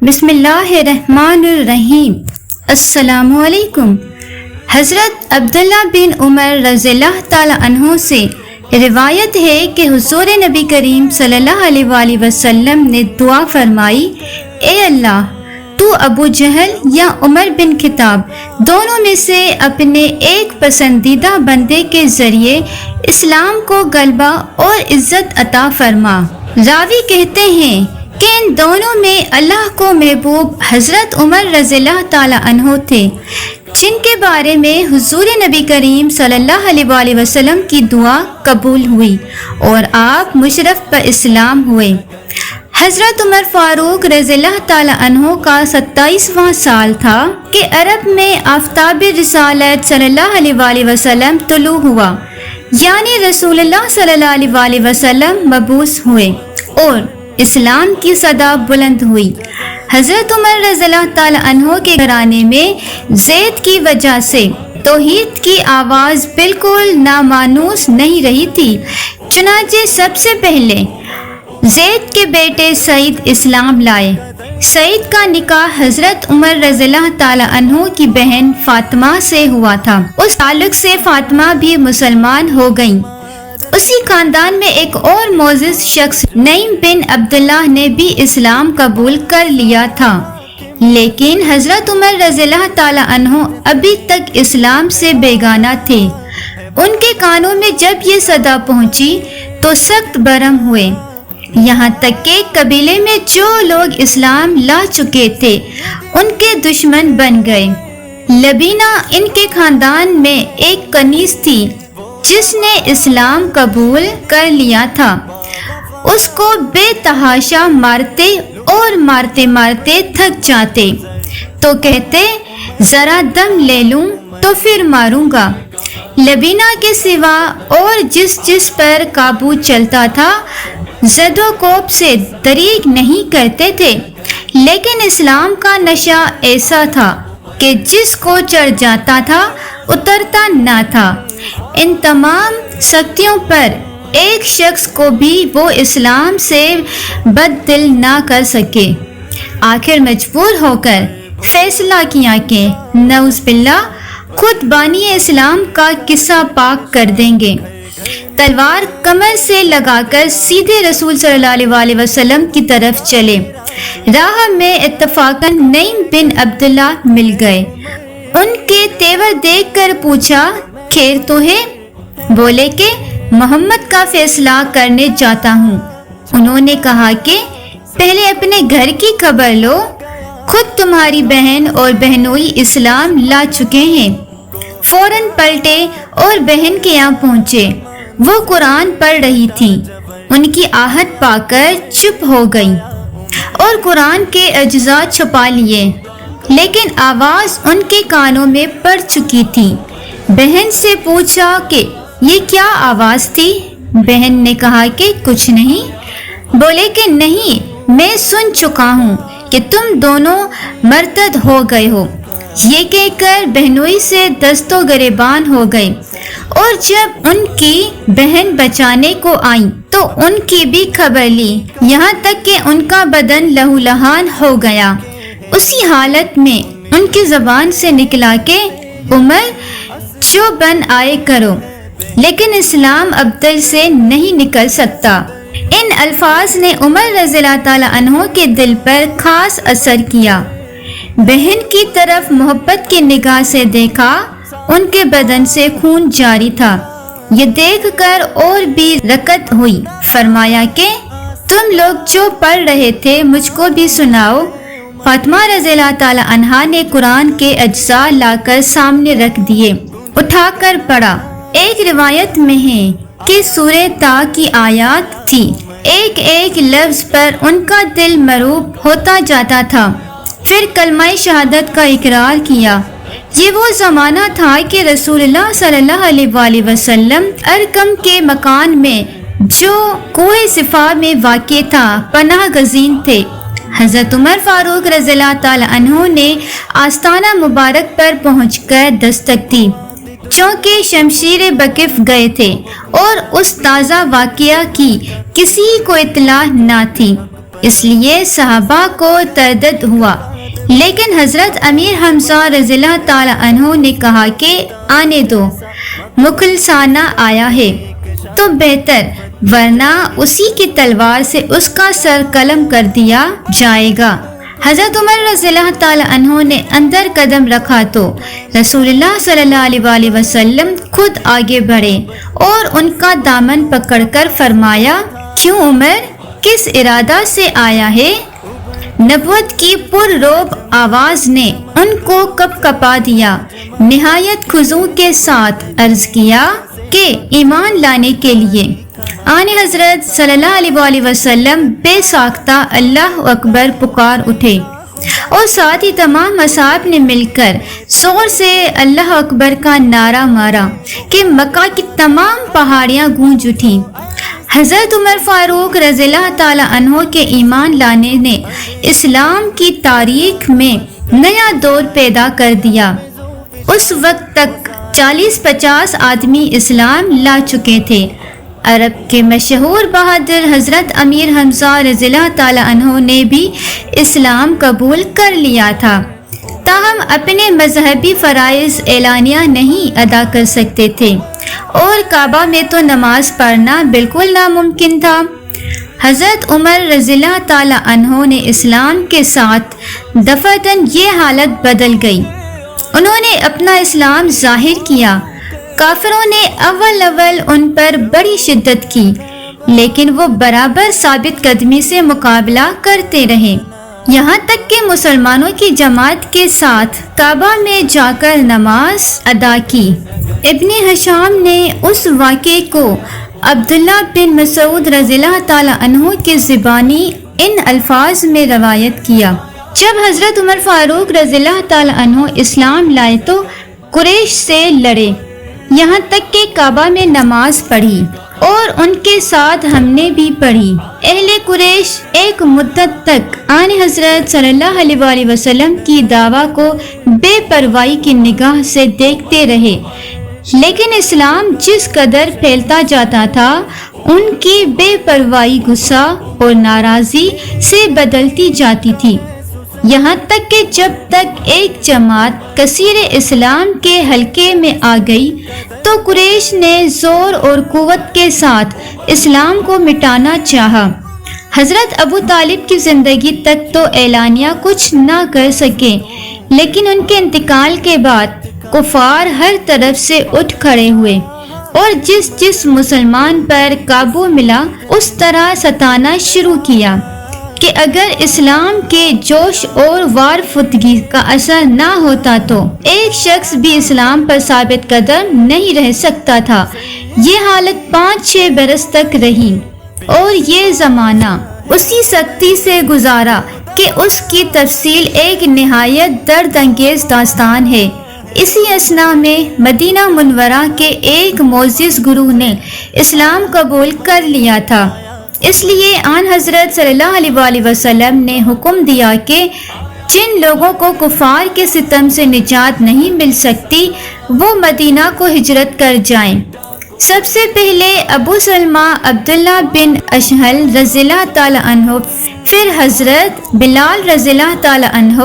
بسم اللہ الرحمن الرحیم۔ السلام علیکم۔ حضرت عبداللہ بن عمر رضی اللہ تعالی عنہ سے روایت ہے کہ حضور نبی کریم صلی اللہ علیہ وآلہ وسلم نے دعا فرمائی، اے اللہ تو ابو جہل یا عمر بن خطاب دونوں میں سے اپنے ایک پسندیدہ بندے کے ذریعے اسلام کو غلبہ اور عزت عطا فرما۔ راوی کہتے ہیں کہ ان دونوں میں اللہ کو محبوب حضرت عمر رضی اللہ تعالی عنہ تھے، جن کے بارے میں حضور نبی کریم صلی اللہ علیہ وآلہ وسلم کی دعا قبول ہوئی اور آپ مشرف پر اسلام ہوئے۔ حضرت عمر فاروق رضی اللہ تعالی عنہ کا 27واں سال تھا کہ عرب میں آفتاب رسالت صلی اللہ علیہ وآلہ وسلم طلوع ہوا، یعنی رسول اللہ صلی اللہ علیہ وآلہ وسلم مبعوث ہوئے اور اسلام کی صدا بلند ہوئی۔ حضرت عمر رضی اللہ تعالی عنہ کے گھرانے میں زید کی وجہ سے توحید کی آواز بالکل نامانوس نہیں رہی تھی، چنانچہ سب سے پہلے زید کے بیٹے سعید اسلام لائے۔ سعید کا نکاح حضرت عمر رضی اللہ تعالی عنہ کی بہن فاطمہ سے ہوا تھا۔ اس تعلق سے فاطمہ بھی مسلمان ہو گئیں۔ اسی خاندان میں ایک اور معزز شخص نعیم بن عبداللہ نے بھی اسلام قبول کر لیا تھا، لیکن حضرت عمر رضی اللہ تعالی عنہ ابھی تک اسلام سے بیگانہ تھے۔ ان کے کانوں میں جب یہ صدا پہنچی تو سخت برہم ہوئے، یہاں تک کہ قبیلے میں جو لوگ اسلام لا چکے تھے ان کے دشمن بن گئے۔ لبینہ ان کے خاندان میں ایک کنیز تھی جس نے اسلام قبول کر لیا تھا۔ اس کو بے تحاشا مارتے اور مارتے مارتے تھک جاتے تو کہتے ذرا دم لے لوں تو پھر ماروں گا۔ لبینہ کے سوا اور جس پر قابو چلتا تھا زد و کوب سے دریغ نہیں کرتے تھے، لیکن اسلام کا نشہ ایسا تھا کہ جس کو چڑھ جاتا تھا اترتا نہ تھا۔ ان تمام سختیوں پر ایک شخص کو بھی وہ اسلام سے بد دل نہ کر سکے۔ آخر مجبور ہو کر فیصلہ کیا کہ نعوذ باللہ خود بانی اسلام کا قصہ پاک کر دیں گے۔ تلوار کمر سے لگا کر سیدھے رسول صلی اللہ علیہ وآلہ وسلم کی طرف چلے۔ راہ میں اتفاقاً نعیم بن عبداللہ مل گئے۔ ان کے تیور دیکھ کر پوچھا خیر تو ہے؟ بولے کہ محمد کا فیصلہ کرنے جاتا ہوں۔ انہوں نے کہا کہ پہلے اپنے گھر کی خبر لو، خود تمہاری بہن اور بہنوئی اسلام لا چکے ہیں۔ فوراً پلٹے اور بہن کے یہاں پہنچے۔ وہ قرآن پڑھ رہی تھی، ان کی آہٹ پا کر چپ ہو گئی اور قرآن کے اجزاء چھپا لیے، لیکن آواز ان کے کانوں میں پڑ چکی تھی۔ بہن سے پوچھا کہ یہ کیا آواز تھی؟ بہن نے کہا کہ کچھ نہیں۔ بولے کہ نہیں، میں سن چکا ہوں کہ تم دونوں مرتد ہو گئے ہو۔ یہ کہہ کر بہنوئی سے دست و گریبان ہو گئے، اور جب ان کی بہن بچانے کو آئیں تو ان کی بھی خبر لی، یہاں تک کہ ان کا بدن لہو لہان ہو گیا۔ اسی حالت میں ان کی زبان سے نکلا کہ عمر جو بن آئے کرو، لیکن اسلام اب دل سے نہیں نکل سکتا۔ ان الفاظ نے عمر رضی اللہ تعالی عنہ کے دل پر خاص اثر کیا۔ بہن کی طرف محبت کی نگاہ سے دیکھا، ان کے بدن سے خون جاری تھا۔ یہ دیکھ کر اور بھی رکت ہوئی، فرمایا کہ تم لوگ جو پڑھ رہے تھے مجھ کو بھی سناؤ۔ فاطمہ رضی اللہ تعالی عنہا نے قرآن کے اجزاء لا کر سامنے رکھ دیے، اٹھا کر پڑھا۔ ایک روایت میں ہے کہ سورہ تا کی آیات تھی، ایک ایک لفظ پر ان کا دل مرعوب ہوتا جاتا تھا۔ پھر کلمہ شہادت کا اقرار کیا۔ یہ وہ زمانہ تھا کہ رسول اللہ صلی اللہ علیہ وآلہ وسلم ارقم کے مکان میں جو کوہ صفا میں واقع تھا پناہ گزین تھے۔ حضرت عمر فاروق رضی اللہ تعالی عنہ نے آستانہ مبارک پر پہنچ کر دستک دی، چونکہ شمشیر بکف گئے تھے اور اس تازہ واقعہ کی کسی کو اطلاع نہ تھی۔ اس لیے صحابہ کو تردد ہوا، لیکن حضرت امیر حمزہ رضی اللہ تعالی عنہ نے کہا کہ آنے دو، مخلصانہ آیا ہے تو بہتر، ورنہ اسی کی تلوار سے اس کا سر قلم کر دیا جائے گا۔ حضرت عمر رضی اللہ تعالی عنہ نے اندر قدم رکھا تو رسول اللہ صلی اللہ علیہ وآلہ وسلم خود آگے بڑھے اور ان کا دامن پکڑ کر فرمایا، کیوں عمر، کس ارادہ سے آیا ہے؟ نبوت کی پر روب آواز نے ان کو کپ کپا دیا۔ نہایت خضوع کے ساتھ عرض کیا کہ ایمان لانے کے لیے۔ آن حضرت صلی اللہ علیہ وآلہ وسلم بے ساختہ اللہ اکبر پکار اٹھے اور ساتھ ہی تمام اصحاب نے مل کر زور سے اللہ اکبر کا نعرہ مارا کہ مکہ کی تمام پہاڑیاں گونج اٹھیں۔ حضرت عمر فاروق رضی اللہ تعالی عنہ کے ایمان لانے نے اسلام کی تاریخ میں نیا دور پیدا کر دیا۔ اس وقت تک 40-50 آدمی اسلام لا چکے تھے۔ عرب کے مشہور بہادر حضرت امیر حمزہ رضی اللہ تعالی عنہ نے بھی اسلام قبول کر لیا تھا، تاہم اپنے مذہبی فرائض اعلانیہ نہیں ادا کر سکتے تھے اور کعبہ میں تو نماز پڑھنا بالکل ناممکن تھا۔ حضرت عمر رضی اللہ تعالی عنہ نے اسلام کے ساتھ دفعتاً یہ حالت بدل گئی۔ انہوں نے اپنا اسلام ظاہر کیا۔ کافروں نے اول ان پر بڑی شدت کی، لیکن وہ برابر ثابت قدمی سے مقابلہ کرتے رہے، یہاں تک کہ مسلمانوں کی جماعت کے ساتھ کعبہ میں جا کر نماز ادا کی۔ ابن ہشام نے اس واقعے کو عبداللہ بن مسعود رضی اللہ تعالی عنہ کی زبانی ان الفاظ میں روایت کیا، جب حضرت عمر فاروق رضی اللہ تعالی عنہ اسلام لائے تو قریش سے لڑے، یہاں تک کہ کعبہ میں نماز پڑھی اور ان کے ساتھ ہم نے بھی پڑھی۔ اہل قریش ایک مدت تک آن حضرت صلی اللہ علیہ وآلہ وسلم کی دعویٰ کو بے پرواہی کی نگاہ سے دیکھتے رہے، لیکن اسلام جس قدر پھیلتا جاتا تھا ان کی بے پرواہی غصہ اور ناراضی سے بدلتی جاتی تھی، یہاں تک کہ جب تک ایک جماعت کثیر اسلام کے حلقے میں آ گئی تو قریش نے زور اور قوت کے ساتھ اسلام کو مٹانا چاہا۔ حضرت ابو طالب کی زندگی تک تو اعلانیہ کچھ نہ کر سکے، لیکن ان کے انتقال کے بعد کفار ہر طرف سے اٹھ کھڑے ہوئے اور جس مسلمان پر قابو ملا اس طرح ستانا شروع کیا کہ اگر اسلام کے جوش اور وار فتگی کا اثر نہ ہوتا تو ایک شخص بھی اسلام پر ثابت قدم نہیں رہ سکتا تھا۔ یہ حالت 5-6 برس تک رہی اور یہ زمانہ اسی سختی سے گزارا کہ اس کی تفصیل ایک نہایت درد انگیز داستان ہے۔ اسی اثنا میں مدینہ منورہ کے ایک معزز گروہ نے اسلام قبول کر لیا تھا، اس لیے آن حضرت صلی اللہ علیہ وآلہ وسلم نے حکم دیا کہ جن لوگوں کو کفار کے ستم سے نجات نہیں مل سکتی وہ مدینہ کو ہجرت کر جائیں۔ سب سے پہلے ابو سلمہ عبداللہ بن اشہل رضی اللہ تعالی عنہ، پھر حضرت بلال رضی اللہ تعالی عنہ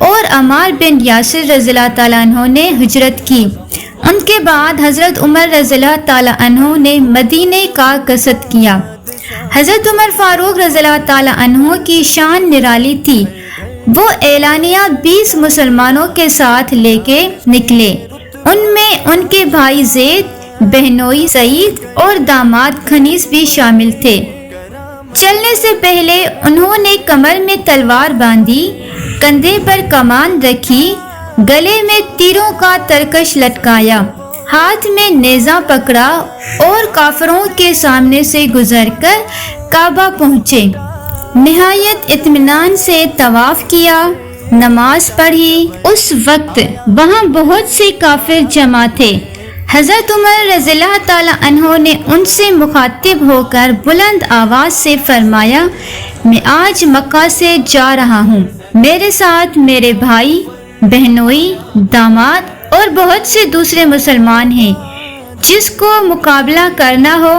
اور عمار بن یاسر رضی اللہ تعالیٰ عنہ نے ہجرت کی۔ ان کے بعد حضرت عمر رضی اللہ تعالیٰ عنہ نے مدینے کا قصد کیا۔ حضرت عمر فاروق رضی اللہ تعالیٰ عنہ کی شان نرالی تھی۔ وہ اعلانیہ 20 مسلمانوں کے ساتھ لے کے نکلے، ان میں ان کے بھائی زید، بہنوئی سعید اور داماد خنیس بھی شامل تھے۔ چلنے سے پہلے انہوں نے کمر میں تلوار باندھی، کندھے پر کمان رکھی، گلے میں تیروں کا ترکش لٹکایا، ہاتھ میں نیزہ پکڑا اور کافروں کے سامنے سے گزر کر کعبہ پہنچے۔ نہایت اطمینان سے طواف کیا، نماز پڑھی۔ اس وقت وہاں بہت سے کافر جمع تھے۔ حضرت عمر رضی اللہ تعالی عنہ نے ان سے مخاطب ہو کر بلند آواز سے فرمایا، میں آج مکہ سے جا رہا ہوں، میرے ساتھ میرے بھائی، بہنوئی، داماد اور بہت سے دوسرے مسلمان ہیں۔ جس کو مقابلہ کرنا ہو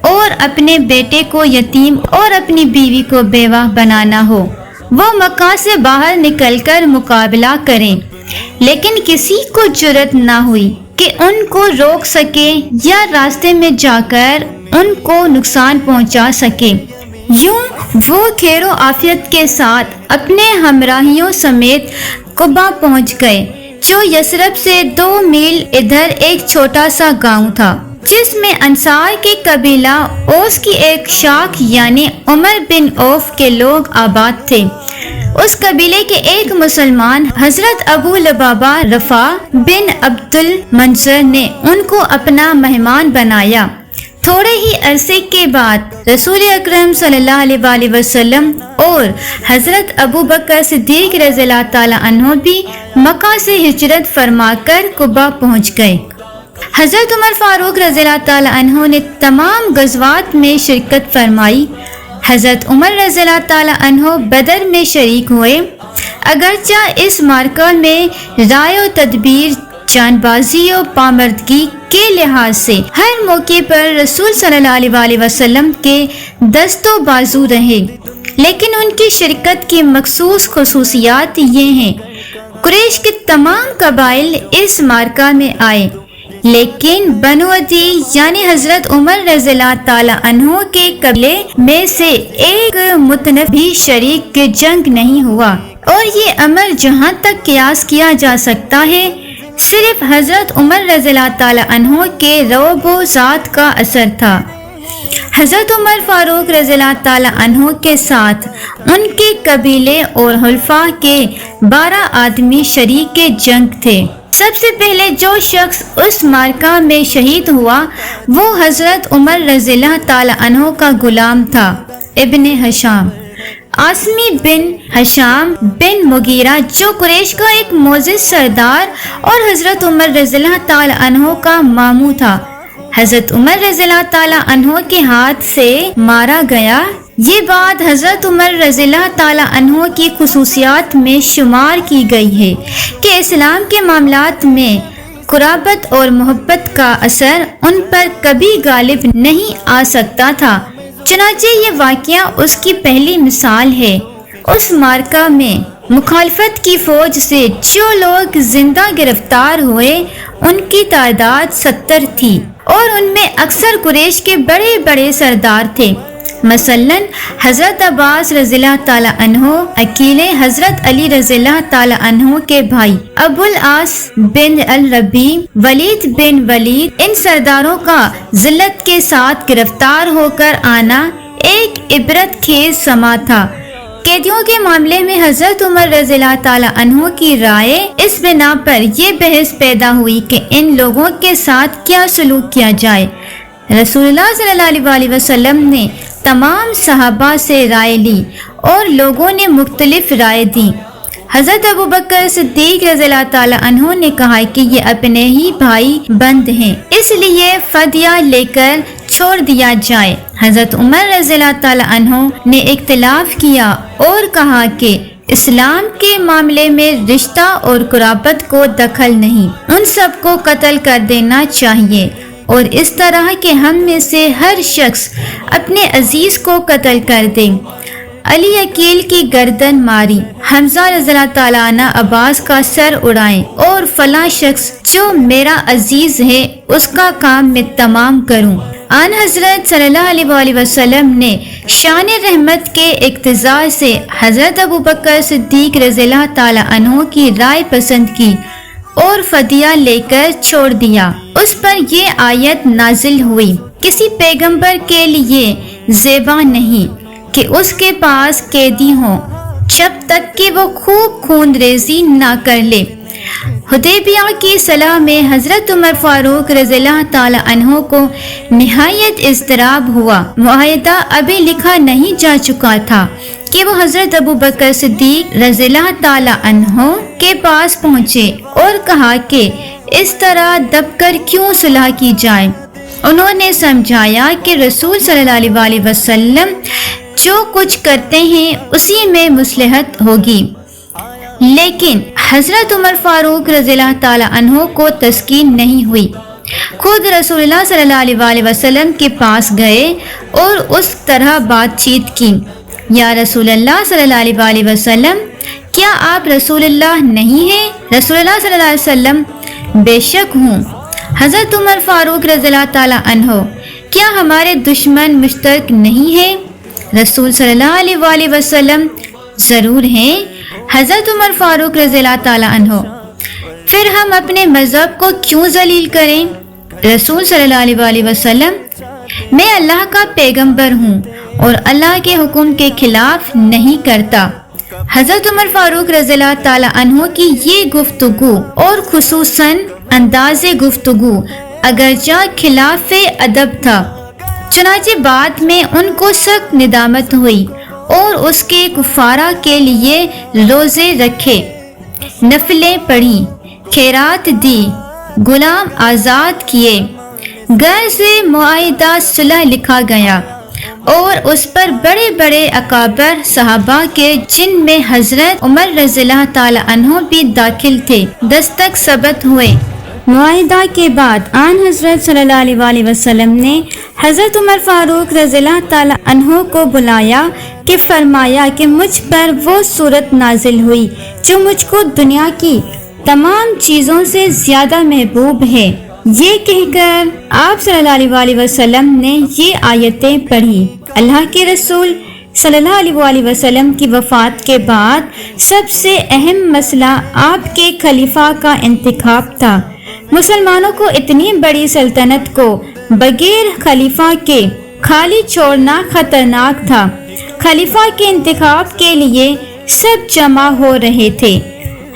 اور اپنے بیٹے کو یتیم اور اپنی بیوی کو بیوہ بنانا ہو، وہ مکہ سے باہر نکل کر مقابلہ کریں، لیکن کسی کو جرأت نہ ہوئی کہ ان کو روک سکے یا راستے میں جا کر ان کو نقصان پہنچا سکے۔ یوں وہ خیر و عافیت کے ساتھ اپنے ہمراہیوں سمیت قبا پہنچ گئے، جو یثرب سے 2 میل ادھر ایک چھوٹا سا گاؤں تھا، جس میں انصار کے قبیلہ اوس کی ایک شاخ یعنی عمر بن عوف کے لوگ آباد تھے۔ اس قبیلے کے ایک مسلمان حضرت ابو لبابہ رفع بن عبد المنذر نے ان کو اپنا مہمان بنایا۔ تھوڑے ہی عرصے کے بعد رسول اکرم صلی اللہ علیہ وآلہ وسلم اور حضرت ابو بکر صدیق رضی اللہ تعالی عنہ بھی مکہ سے ہجرت فرما کر قبا پہنچ گئے۔ حضرت عمر فاروق رضی اللہ تعالی عنہ نے تمام غزوات میں شرکت فرمائی۔ حضرت عمر رضی اللہ تعالی عنہ بدر میں شریک ہوئے، اگرچہ اس معرکہ میں رائے و تدبیر، جان بازی و پامردگی کے لحاظ سے ہر موقع پر رسول صلی اللہ علیہ وآلہ وسلم کے دست و بازو رہے، لیکن ان کی شرکت کی مخصوص خصوصیات یہ ہیں۔ قریش کے تمام قبائل اس معرکہ میں آئے، لیکن بنو عدی یعنی حضرت عمر رضی اللہ تعالی عنہ کے قبیلے میں سے ایک متنف بھی شریک جنگ نہیں ہوا، اور یہ امر جہاں تک قیاس کیا جا سکتا ہے صرف حضرت عمر رضی اللہ تعالی عنہ کے رعب و ذات کا اثر تھا۔ حضرت عمر فاروق رضی اللہ تعالی عنہ کے ساتھ ان کے قبیلے اور حلفاء کے 12 آدمی شریک جنگ تھے۔ سب سے پہلے جو شخص اس معرکہ میں شہید ہوا وہ حضرت عمر رضی اللہ تعالی عنہ کا غلام تھا، ابن ہشام، عاصمی بن ہشام بن مغیرہ، جو قریش کا ایک معزز سردار اور حضرت عمر رضی اللہ تعالی عنہ کا ماموں تھا۔ حضرت عمر رضی اللہ تعالی عنہ کے ہاتھ سے مارا گیا۔ یہ بات حضرت عمر رضی اللہ تعالی عنہ کی خصوصیات میں شمار کی گئی ہے کہ اسلام کے معاملات میں قرابت اور محبت کا اثر ان پر کبھی غالب نہیں آ سکتا تھا۔ چنانچہ یہ واقعہ اس کی پہلی مثال ہے۔ اس معرکہ میں مخالفت کی فوج سے جو لوگ زندہ گرفتار ہوئے ان کی تعداد 70 تھی، اور ان میں اکثر قریش کے بڑے بڑے سردار تھے، مثلاً حضرت عباس رضی اللہ تعالی عنہ، عقیل حضرت علی رضی اللہ تعالی عنہ کے بھائی ابو العاص بن الربیع، ولید بن ولید۔ ان سرداروں کا ذلت کے ساتھ گرفتار ہو کر آنا ایک عبرت خیز سما تھا۔ قیدیوں کے معاملے میں حضرت عمر رضی اللہ تعالی عنہ کی رائے اس بنا پر یہ بحث پیدا ہوئی کہ ان لوگوں کے ساتھ کیا سلوک کیا جائے۔ رسول اللہ صلی اللہ علیہ وآلہ وسلم نے تمام صحابہ سے رائے لی اور لوگوں نے مختلف رائے دی۔ حضرت ابو بکر صدیق رضی اللہ تعالی عنہ نے کہا کہ یہ اپنے ہی بھائی بند ہیں، اس لیے فدیہ لے کر چھوڑ دیا جائے۔ حضرت عمر رضی اللہ تعالی عنہ نے اختلاف کیا اور کہا کہ اسلام کے معاملے میں رشتہ اور قرابت کو دخل نہیں، ان سب کو قتل کر دینا چاہیے، اور اس طرح کہ ہم میں سے ہر شخص اپنے عزیز کو قتل کر دے۔ علی عقیل کی گردن ماری، حمزہ رضی اللہ تعالیٰ عنہ عباس کا سر اڑائیں، اور فلاں شخص جو میرا عزیز ہے اس کا کام میں تمام کروں۔ آن حضرت صلی اللہ علیہ وآلہ وسلم نے شان رحمت کے اقتضاء سے حضرت ابو بکر صدیق رضی اللہ تعالیٰ عنہ کی رائے پسند کی اور فدیہ لے کر چھوڑ دیا۔ اس پر یہ آیت نازل ہوئی، کسی پیغمبر کے لیے زیبا نہیں کہ اس کے پاس قیدی ہوں جب تک کہ وہ خوب خون ریزی نہ کر لے۔ حدیبیہ کی صلح میں حضرت عمر فاروق رضی اللہ تعالی عنہ کو نہایت اضطراب ہوا۔ معاہدہ ابھی لکھا نہیں جا چکا تھا کہ وہ حضرت ابو بکر صدیق رضی اللہ تعالی عنہ کے پاس پہنچے اور کہا کہ اس طرح دب کر کیوں صلح کی جائے۔ انہوں نے سمجھایا کہ رسول صلی اللہ علیہ وآلہ وسلم جو کچھ کرتے ہیں اسی میں مصلحت ہوگی، لیکن حضرت عمر فاروق رضی اللہ تعالی عنہ کو تسکین نہیں ہوئی۔ خود رسول اللہ صلی اللہ علیہ وسلم کے پاس گئے اور اس طرح بات چیت کی، یا رسول اللہ صلی اللہ علیہ وسلم، کیا آپ رسول اللہ نہیں ہیں؟ رسول اللہ صلی اللہ علیہ وسلم: بے شک ہوں۔ حضرت عمر فاروق رضی اللہ تعالیٰ عنہ: کیا ہمارے دشمن مشترک نہیں ہیں؟ رسول صلی اللہ علیہ وسلم: ضرور ہیں۔ حضرت عمر فاروق رضی اللہ تعالیٰ عنہ: پھر ہم اپنے مذہب کو کیوں ذلیل کریں؟ رسول صلی اللہ علیہ وسلم: میں اللہ کا پیغمبر ہوں اور اللہ کے حکم کے خلاف نہیں کرتا۔ حضرت عمر فاروق رضی اللہ تعالیٰ عنہ کی یہ گفتگو اور خصوصاً انداز گفتگو اگرچہ خلاف ادب تھا، چنانچہ بعد میں ان کو سخت ندامت ہوئی اور اس کے کفارہ کے لیے روزے رکھے، نفلیں پڑھی، خیرات دی، غلام آزاد کیے، غیر سے معاہدہ صلح لکھا گیا اور اس پر بڑے بڑے اکابر صحابہ کے جن میں حضرت عمر رضی اللہ تعالی عنہ بھی داخل تھے دستخط ثبت ہوئے۔ معاہدہ کے بعد آن حضرت صلی اللہ علیہ وسلم نے حضرت عمر فاروق رضی اللہ تعالی عنہ کو بلایا کہ فرمایا کہ مجھ پر وہ صورت نازل ہوئی جو مجھ کو دنیا کی تمام چیزوں سے زیادہ محبوب ہے۔ یہ کہہ کر آپ صلی اللہ علیہ وسلم نے یہ آیتیں پڑھی۔ اللہ کے رسول صلی اللہ علیہ وسلم کی وفات کے بعد سب سے اہم مسئلہ آپ کے خلیفہ کا انتخاب تھا۔ مسلمانوں کو اتنی بڑی سلطنت کو بغیر خلیفہ کے خالی چھوڑنا خطرناک تھا۔ خلیفہ کے انتخاب کے لیے سب جمع ہو رہے تھے۔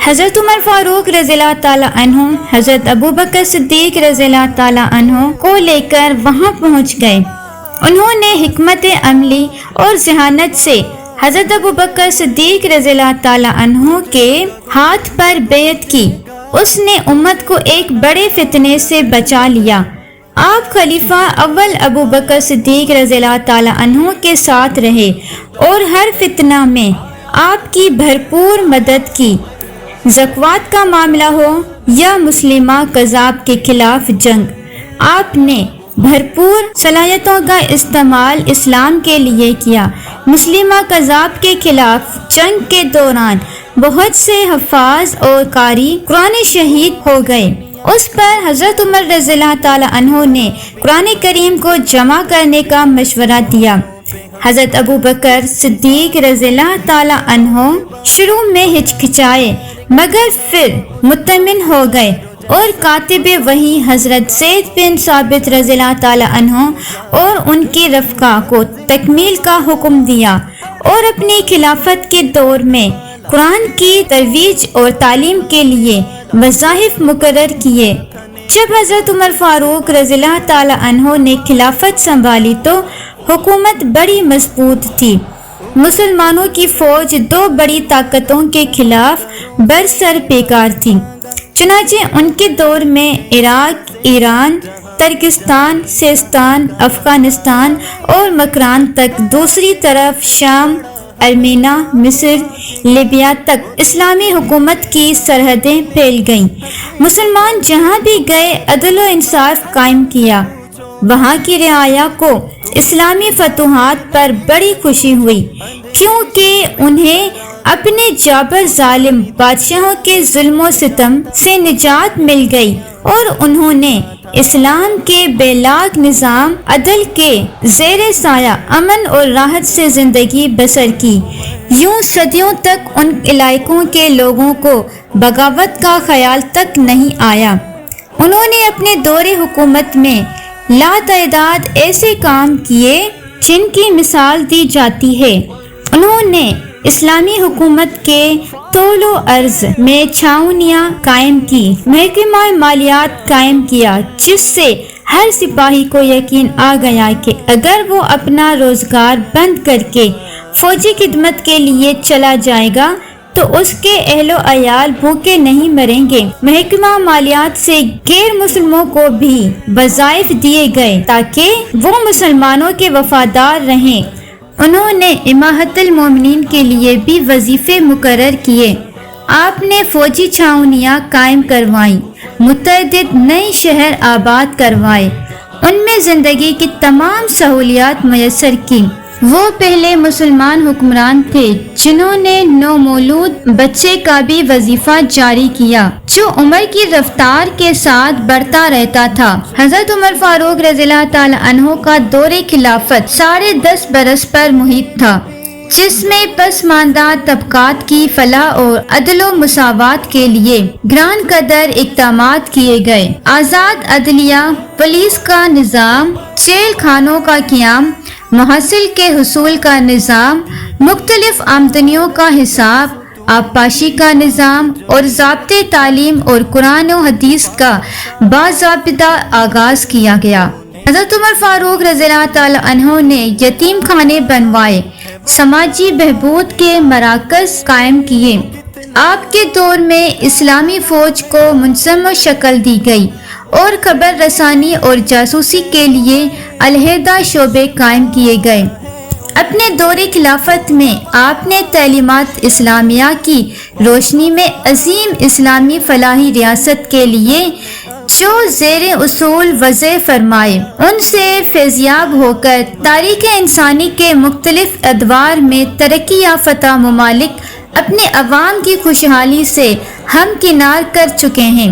حضرت عمر فاروق رضی اللہ تعالیٰ عنہ حضرت ابو بکر صدیق رضی اللہ تعالیٰ عنہ کو لے کر وہاں پہنچ گئے۔ انہوں نے حکمت عملی اور ذہانت سے حضرت ابو بکر صدیق رضی اللہ تعالیٰ عنہ کے ہاتھ پر بیعت کی۔ اس نے امت کو ایک بڑے فتنے سے بچا لیا۔ آپ خلیفہ اول ابو بکر صدیق رضی اللہ تعالیٰ عنہ کے ساتھ رہے اور ہر فتنہ میں آپ کی بھرپور مدد کی۔ زکوٰۃ کا معاملہ ہو یا مسلمہ کذاب کے خلاف جنگ، آپ نے بھرپور صلاحیتوں کا استعمال اسلام کے لیے کیا۔ مسلمہ کذاب کے خلاف جنگ کے دوران بہت سے حفاظ اور قاری قرآن شہید ہو گئے۔ اس پر حضرت عمر رضی اللہ تعالی عنہ نے قرآن کریم کو جمع کرنے کا مشورہ دیا۔ حضرت ابو بکر صدیق رضی اللہ تعالی عنہ شروع میں ہچکچائے مگر پھر مطمئن ہو گئے اور کاتب وحی حضرت زید بن ثابت رضی اللہ تعالی عنہ اور ان کے رفقا کو تکمیل کا حکم دیا اور اپنی خلافت کے دور میں قرآن کی ترویج اور تعلیم کے لیے وظائف مقرر کیے۔ جب حضرت عمر فاروق رضی اللہ تعالی عنہ نے خلافت سنبھالی تو حکومت بڑی مضبوط تھی۔ مسلمانوں کی فوج دو بڑی طاقتوں کے خلاف برسر پیکار تھی، چنانچہ ان کے دور میں عراق، ایران، ترکستان، سیستان، افغانستان اور مکران تک، دوسری طرف شام، ارمینا، مصر، لیبیا تک اسلامی حکومت کی سرحدیں پھیل گئیں۔ مسلمان جہاں بھی گئے عدل و انصاف قائم کیا۔ وہاں کی رعایا کو اسلامی فتوحات پر بڑی خوشی ہوئی، کیونکہ انہیں اپنے جابر ظالم بادشاہوں کے ظلم و ستم سے نجات مل گئی اور انہوں نے اسلام کے بے لاگ نظام عدل کے زیر سایہ امن اور راحت سے زندگی بسر کی۔ یوں صدیوں تک ان علاقوں کے لوگوں کو بغاوت کا خیال تک نہیں آیا۔ انہوں نے اپنے دور حکومت میں لاتعداد ایسے کام کیے جن کی مثال دی جاتی ہے۔ انہوں نے اسلامی حکومت کے طول و عرض میں چھاؤنیاں قائم کی، محکمہ مالیات قائم کیا، جس سے ہر سپاہی کو یقین آ گیا کہ اگر وہ اپنا روزگار بند کر کے فوجی خدمت کے لیے چلا جائے گا تو اس کے اہل و عیال بھوکے نہیں مریں گے۔ محکمہ مالیات سے غیر مسلموں کو بھی وظائف دیے گئے تاکہ وہ مسلمانوں کے وفادار رہیں۔ انہوں نے اماحت المومنین کے لیے بھی وظیفے مقرر کیے۔ آپ نے فوجی چھاؤنیاں قائم کروائیں، متعدد نئے شہر آباد کروائے، ان میں زندگی کی تمام سہولیات میسر کی۔ وہ پہلے مسلمان حکمران تھے جنہوں نے نومولود بچے کا بھی وظیفہ جاری کیا جو عمر کی رفتار کے ساتھ بڑھتا رہتا تھا۔ حضرت عمر فاروق رضی اللہ تعالی عنہ کا دور خلافت 10.5 برس پر محیط تھا، جس میں پسماندہ طبقات کی فلاح اور عدل و مساوات کے لیے گران قدر اقدامات کیے گئے۔ آزاد عدلیہ، پولیس کا نظام، جیل خانوں کا قیام، محصل کے حصول کا نظام، مختلف آمدنیوں کا حساب، آبپاشی کا نظام اور ضابطۂ تعلیم اور قرآن و حدیث کا باضابطہ آغاز کیا گیا۔ حضرت عمر فاروق رضی اللہ تعالی عنہ نے یتیم خانے بنوائے، سماجی بہبود کے مراکز قائم کیے۔ آپ کے دور میں اسلامی فوج کو منظم شکل دی گئی اور خبر رسانی اور جاسوسی کے لیے علیحدہ شعبے قائم کیے گئے۔ اپنے دور خلافت میں آپ نے تعلیمات اسلامیہ کی روشنی میں عظیم اسلامی فلاحی ریاست کے لیے جو زیر اصول وضع فرمائے، ان سے فیضیاب ہو کر تاریخ انسانی کے مختلف ادوار میں ترقی یافتہ ممالک اپنے عوام کی خوشحالی سے ہمکنار کر چکے ہیں۔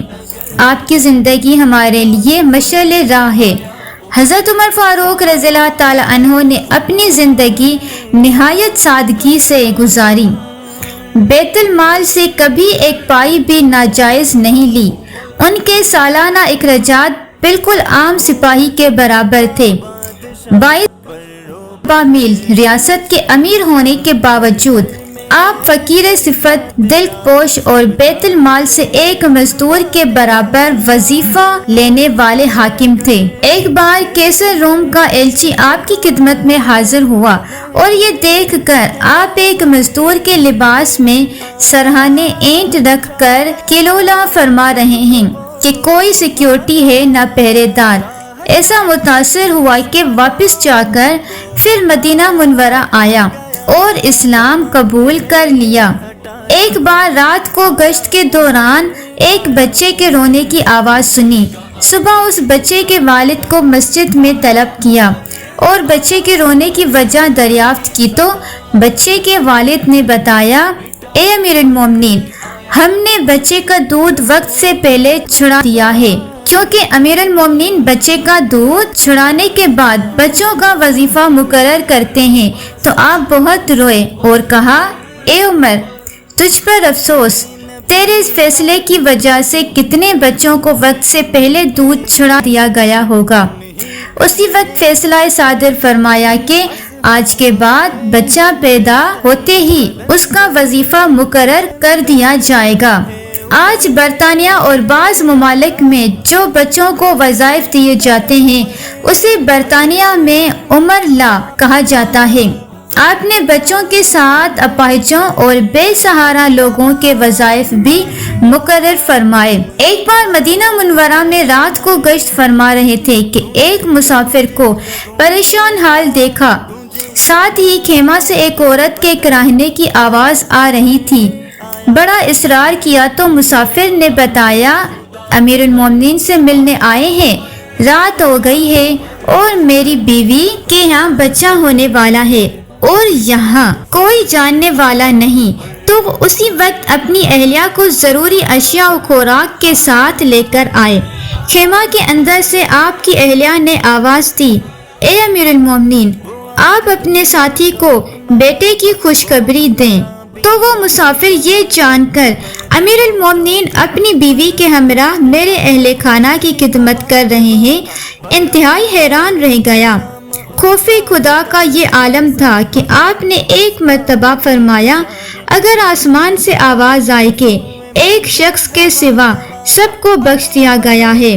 آپ کی زندگی ہمارے لیے مشعل راہ ہے۔ حضرت عمر فاروق رضی اللہ تعالی عنہ نے اپنی زندگی نہایت سادگی سے گزاری، بیت المال سے کبھی ایک پائی بھی ناجائز نہیں لی۔ ان کے سالانہ اخراجات بالکل عام سپاہی کے برابر تھے۔ 22 میل ریاست کے امیر ہونے کے باوجود آپ فقیر صفت، دل پوش اور بیت المال سے ایک مزدور کے برابر وظیفہ لینے والے حاکم تھے۔ ایک بار کیسر روم کا ایلچی آپ کی خدمت میں حاضر ہوا اور یہ دیکھ کر آپ ایک مزدور کے لباس میں سرہانے اینٹ رکھ کر کلولہ فرما رہے ہیں کہ کوئی سیکیورٹی ہے نہ پہرے دار۔ ایسا متاثر ہوا کہ واپس جا کر پھر مدینہ منورہ آیا اور اسلام قبول کر لیا۔ ایک بار رات کو گشت کے دوران ایک بچے کے رونے کی آواز سنی۔ صبح اس بچے کے والد کو مسجد میں طلب کیا اور بچے کے رونے کی وجہ دریافت کی تو بچے کے والد نے بتایا، اے امیر المومنین، ہم نے بچے کا دودھ وقت سے پہلے چھڑا دیا ہے، کیونکہ امیر المومنین بچے کا دودھ چھڑانے کے بعد بچوں کا وظیفہ مقرر کرتے ہیں۔ تو آپ بہت روئے اور کہا، اے عمر، تجھ پر افسوس، تیرے اس فیصلے کی وجہ سے کتنے بچوں کو وقت سے پہلے دودھ چھڑا دیا گیا ہوگا۔ اسی وقت فیصلہ صادر فرمایا کہ آج کے بعد بچہ پیدا ہوتے ہی اس کا وظیفہ مقرر کر دیا جائے گا۔ آج برطانیہ اور بعض ممالک میں جو بچوں کو وظائف دیے جاتے ہیں اسے برطانیہ میں عمر لا کہا جاتا ہے۔ آپ نے بچوں کے ساتھ اپاہجوں اور بے سہارا لوگوں کے وظائف بھی مقرر فرمائے۔ ایک بار مدینہ منورہ میں رات کو گشت فرما رہے تھے کہ ایک مسافر کو پریشان حال دیکھا۔ ساتھ ہی خیمہ سے ایک عورت کے کراہنے کی آواز آ رہی تھی۔ بڑا اصرار کیا تو مسافر نے بتایا، امیر المومنین سے ملنے آئے ہیں، رات ہو گئی ہے اور میری بیوی کے یہاں بچہ ہونے والا ہے اور یہاں کوئی جاننے والا نہیں۔ تو وہ اسی وقت اپنی اہلیہ کو ضروری اشیاء و خوراک کے ساتھ لے کر آئے۔ خیمہ کے اندر سے آپ کی اہلیہ نے آواز دی، اے امیر المومنین، آپ اپنے ساتھی کو بیٹے کی خوشخبری دیں۔ تو وہ مسافر یہ جان کر امیر المومنین اپنی بیوی کے ہمراہ میرے اہل خانہ کی خدمت کر رہے ہیں، انتہائی حیران رہ گیا۔ خوف خدا کا یہ عالم تھا کہ آپ نے ایک مرتبہ فرمایا، اگر آسمان سے آواز آئے کہ ایک شخص کے سوا سب کو بخش دیا گیا ہے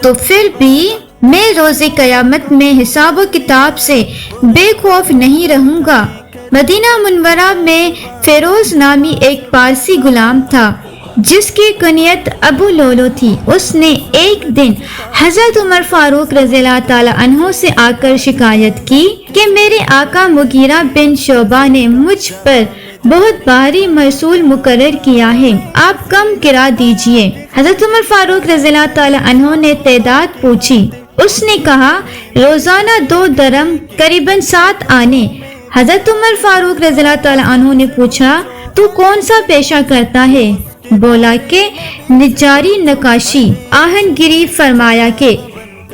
تو پھر بھی میں روز قیامت میں حساب و کتاب سے بے خوف نہیں رہوں گا۔ مدینہ منورہ میں فیروز نامی ایک پارسی غلام تھا جس کی کنیت ابو لولو تھی۔ اس نے ایک دن حضرت عمر فاروق رضی اللہ تعالی عنہ سے آ کر شکایت کی کہ میرے آقا مغیرہ بن شعبہ نے مجھ پر بہت بھاری محصول مقرر کیا ہے، آپ کم کرا دیجئے۔ حضرت عمر فاروق رضی اللہ تعالی عنہ نے تعداد پوچھی، اس نے کہا روزانہ 2 درم قریباً 7 آنے۔ حضرت عمر فاروق رضی اللہ تعالی عنہ نے پوچھا تو کون سا پیشہ کرتا ہے؟ بولا کہ نجاری نقاشی۔ آہن گیری فرمایا کہ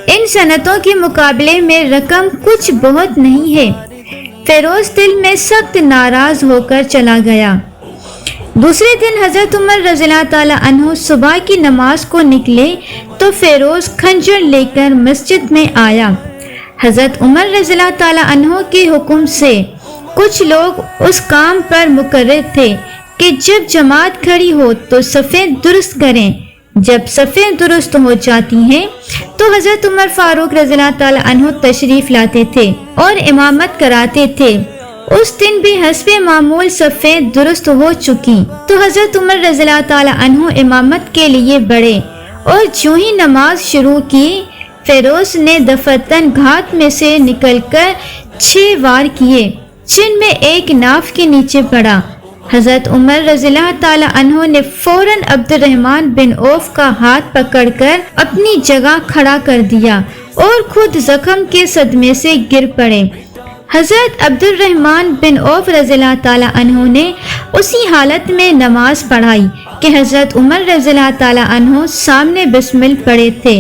ان صنعتوں کے مقابلے میں رقم کچھ بہت نہیں ہے۔ فیروز دل میں سخت ناراض ہو کر چلا گیا۔ دوسرے دن حضرت عمر رضی اللہ تعالی عنہ صبح کی نماز کو نکلے تو فیروز خنجر لے کر مسجد میں آیا۔ حضرت عمر رضی اللہ تعالی عنہ کے حکم سے کچھ لوگ اس کام پر مقرر تھے کہ جب جماعت کھڑی ہو تو صفیں درست کریں۔ جب صفیں درست ہو جاتی ہیں تو حضرت عمر فاروق رضی اللہ تعالی عنہ تشریف لاتے تھے اور امامت کراتے تھے۔ اس دن بھی حسب معمول صفیں درست ہو چکی تو حضرت عمر رضی اللہ تعالی عنہ امامت کے لیے بڑھے اور جو ہی نماز شروع کی، فیروز نے دفتن گھات میں سے نکل کر 6 وار کیے، جن میں ایک ناف کے نیچے پڑا۔ حضرت عمر رضی اللہ تعالی عنہ نے فوراً عبد الرحمن بن عوف کا ہاتھ پکڑ کر اپنی جگہ کھڑا کر دیا اور خود زخم کے صدمے سے گر پڑے۔ حضرت عبد الرحمن بن عوف رضی اللہ تعالی عنہ نے اسی حالت میں نماز پڑھائی کہ حضرت عمر رضی اللہ تعالی عنہ سامنے بسمل پڑے تھے۔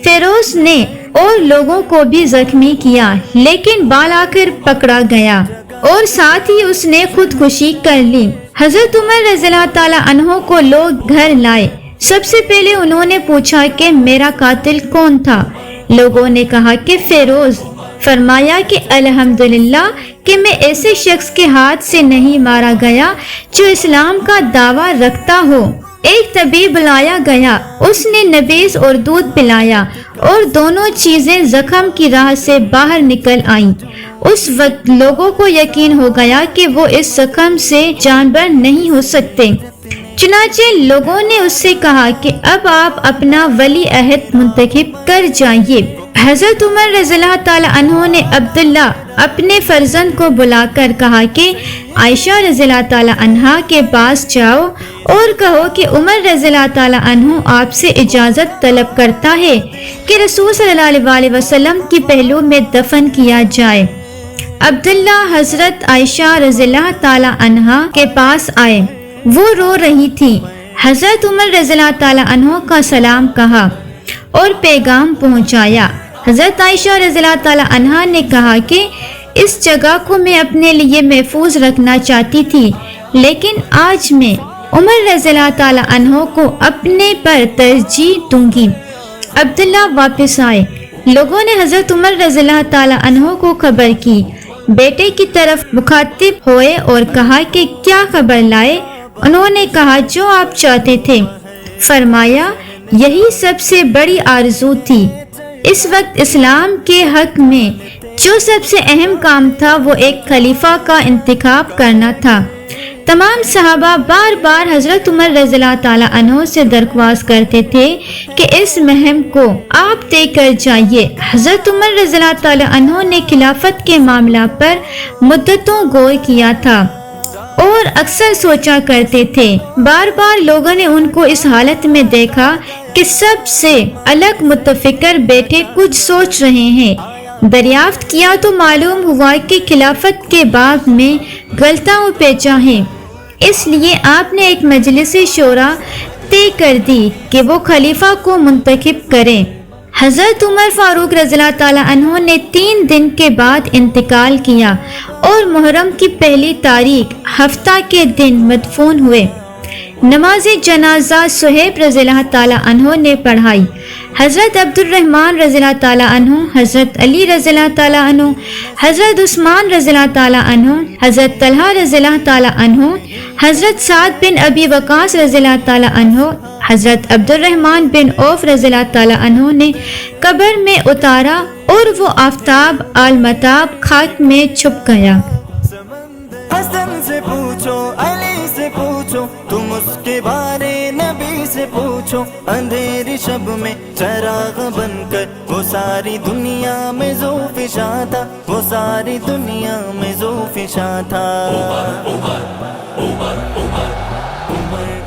فیروز نے اور لوگوں کو بھی زخمی کیا، لیکن بال آ کر پکڑا گیا اور ساتھ ہی اس نے خودکشی کر لی۔ حضرت عمر رضی اللہ تعالی عنہ کو لوگ گھر لائے۔ سب سے پہلے انہوں نے پوچھا کہ میرا قاتل کون تھا؟ لوگوں نے کہا کہ فیروز۔ فرمایا کہ الحمدللہ کہ میں ایسے شخص کے ہاتھ سے نہیں مارا گیا جو اسلام کا دعویٰ رکھتا ہو۔ ایک طبیب بلایا گیا، اس نے نبیذ اور دودھ پلایا اور دونوں چیزیں زخم کی راہ سے باہر نکل آئیں۔ اس وقت لوگوں کو یقین ہو گیا کہ وہ اس زخم سے جانبر نہیں ہو سکتے۔ چنانچہ لوگوں نے اس سے کہا کہ اب آپ اپنا ولی عہد منتخب کر جائیے۔ حضرت عمر رضی اللہ تعالی عنہ نے عبداللہ اپنے فرزند کو بلا کر کہا کہ عائشہ رضی اللہ تعالی عنہا کے پاس جاؤ اور کہو کہ عمر رضی اللہ تعالی عنہ آپ سے اجازت طلب کرتا ہے کہ رسول صلی اللہ علیہ وسلم کی پہلو میں دفن کیا جائے۔ عبداللہ حضرت عائشہ رضی اللہ تعالی عنہا کے پاس آئے، وہ رو رہی تھی۔ حضرت عمر رضی اللہ تعالی عنہ کا سلام کہا اور پیغام پہنچایا۔ حضرت عائشہ رضی اللہ تعالی عنہا نے کہا کہ اس جگہ کو میں اپنے لیے محفوظ رکھنا چاہتی تھی، لیکن آج میں عمر رضی اللہ تعالی عنہ کو اپنے پر ترجیح دوں گی۔ عبداللہ واپس آئے۔ لوگوں نے حضرت عمر رضی اللہ تعالی عنہ کو خبر کی، بیٹے کی طرف مخاطب ہوئے اور کہا کہ کیا خبر لائے؟ انہوں نے کہا جو آپ چاہتے تھے۔ فرمایا یہی سب سے بڑی آرزو تھی۔ اس وقت اسلام کے حق میں جو سب سے اہم کام تھا وہ ایک خلیفہ کا انتخاب کرنا تھا۔ تمام صحابہ بار بار حضرت عمر رضی اللہ تعالی عنہ سے درخواست کرتے تھے کہ اس مہم کو آپ طے کر جائیے۔ حضرت عمر رضی اللہ تعالی عنہ نے خلافت کے معاملہ پر مدتوں غور کیا تھا اور اکثر سوچا کرتے تھے۔ بار بار لوگوں نے ان کو اس حالت میں دیکھا کہ سب سے الگ متفکر بیٹھے کچھ سوچ رہے ہیں۔ دریافت کیا تو معلوم ہوا کہ خلافت کے باب میں غلطیاں و پیچا ہیں۔ اس لیے آپ نے ایک مجلس شورا طے کر دی کہ وہ خلیفہ کو منتخب کریں۔ حضرت عمر فاروق رضی اللہ تعالی عنہ نے 3 دن کے بعد انتقال کیا اور محرم کی پہلی تاریخ ہفتہ کے دن مدفون ہوئے۔ نماز جنازہ صہیب رضی اللہ تعالی عنہ نے پڑھائی۔ حضرت عبد الرحمن رضی اللہ تعالی عنہ، حضرت علی رضی اللہ تعالی عنہ، حضرت عثمان رضی اللہ تعالی عنہ، حضرت طلحہ رضی اللہ تعالی عنہ، حضرت سعد بن ابی وقاص رضی اللہ تعالی عنہ، حضرت عبد الرحمن بن عوف رضی اللہ تعالی عنہ نے قبر میں اتارا اور وہ آفتاب المتاب خاک میں چھپ گیا۔ حسن سے پوچھو، علی سے پوچھو، تم اس کے بارے نبی سے پوچھو۔ پوچھو اندھیری شب میں چراغ بن کر وہ ساری دنیا میں ذوالفشاں تھا، وہ ساری دنیا میں ذوالفشاں تھا۔ عمر